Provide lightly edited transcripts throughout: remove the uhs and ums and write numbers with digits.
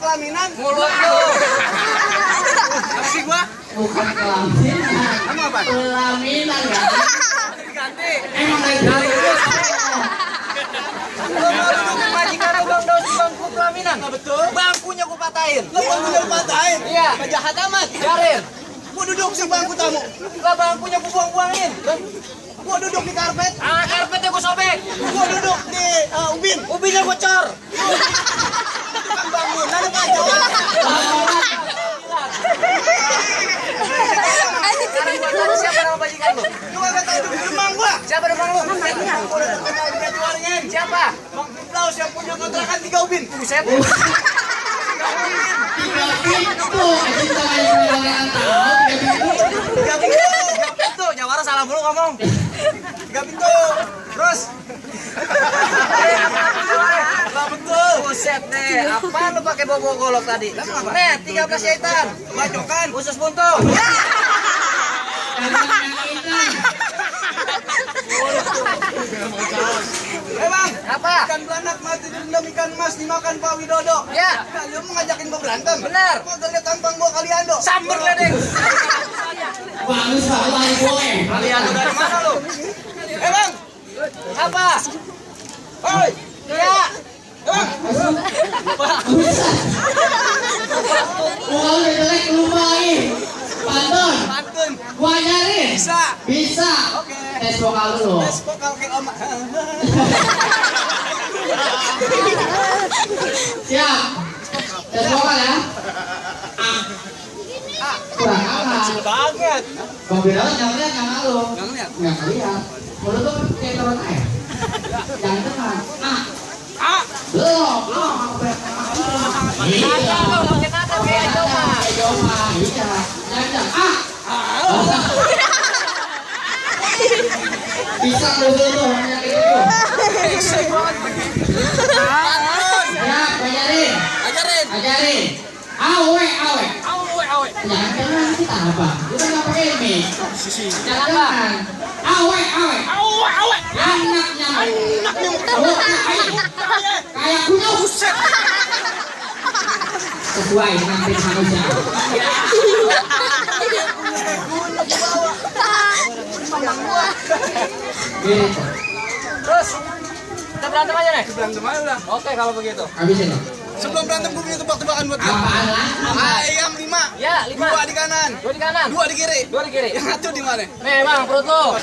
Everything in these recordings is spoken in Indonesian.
pelaminan. Mulut lu. Apa sih gua? Bukan kelaminan. Kamu apa? Pelaminan ya. Ganti. Emang Dari lu. Lu mau duduk majikan lu bang di bangku pelaminan? Betul. Bangkunya gua patahin. Lo bangkunya lu patahin? Iya. Jahat amat. Biarin. Gua duduk di bangku tamu. Lah bangkunya gua buang-buangin. Gua duduk di karpet. Ah, karpetnya gua sobek. Gua duduk di ubin. Ubinya gua cor. Tukang bangunan lu kacau. Sekarang gua tahu siapa nama majikan lu. Lu kagak tahu di rumah gua. Siapa nama lu? Udah dikeluarin. Siapa? Bang Firdaus yang punya kontrakan 3 ubin. Buset. Tiga pintu. Aja kita kayak orang tahu. Tiga pintu. 3 pintu. Itu Jawara salah mulu ngomong. 3 pintu. Terus. Lah betul. Buset deh, apa lu pakai bobo golok tadi? Nih, 13 jahitan. Bacokan. Khusus buntung. Bang, Apa? ikan belanak mati direndam ikan emas dimakan Pak Widodo. Ya. Kalian mau ngajakin gua berantem? Benar. Kok gak liat tampang gua kalian do? Samber ledeng. Bagus pak, lari gue. Kalian lu dari mana lu? Bang. Apa? Oi. Ya. Bang. Uang jelek lumayan. Pantun. Pantun. Gua ajarin. Bisa. Bisa. Oke. Tes vokal dulu. Tes vokal kayak Om. Siap. Tes vokal ya. Kurang apa? Banget. Bang Firdaus jangan lihat jangan lu. Enggak ngeliat. Nggak ngeliat. Mulut tuh kayak turun air. Jangan teman. Belum. Iya. Kayak Joma. Joma. Iya. Jangan. Bisa dulu tuh hanya gitu. Ya, ajarin. Ajarin. Ajarin. Awe. Awe. Jangan kita apa? Kita nggak pakai ini. Jangan. Awe. Anaknya. Oh, kayak kunyuk. Sesuai dengan tim manusia. Gini. Terus kita berantem aja nih. Berantem aja udah. Oke kalau begitu. Habisin loh. Sebelum berantem gue punya tebak-tebakan buat dia. Apaan lah? Ayam 5. Ya, 5. 2 di kanan. 2 di kanan. 2 di kiri. 2 di kiri. Yang satu di mana? Nih, Bang, perut lu.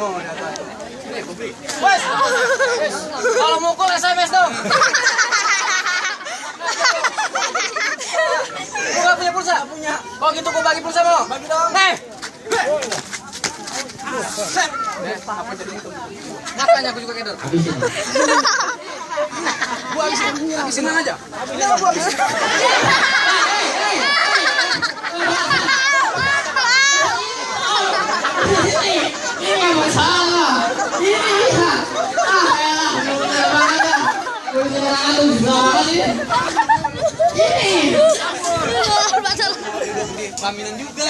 Oh, di atas. Ini gue beli. Wes. Kalau mukul SMS dong. Gua gak punya pulsa. Punya. Kalau gitu gua bagi pulsa mau. Bagi dong. Nih. Set. Apa jadi itu? Makanya aku juga keder. Habisin. Gua habisin aja. Ini gua habisin. Ini nggak masalah. Ini bisa. Elah, bener banget dah. Gue bisa berangkat tuh bisa banget ini. Ini. Di pelaminan juga.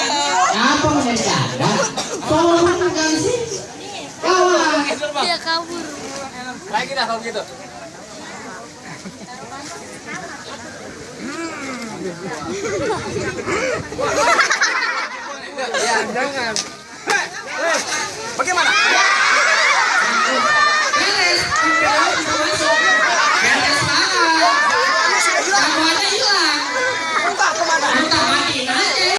Apa menjadi ada? Tolong kan sih. Kawan. Dia kabur. Lagi dah kalau gitu. Ya, jangan. Bagaimana?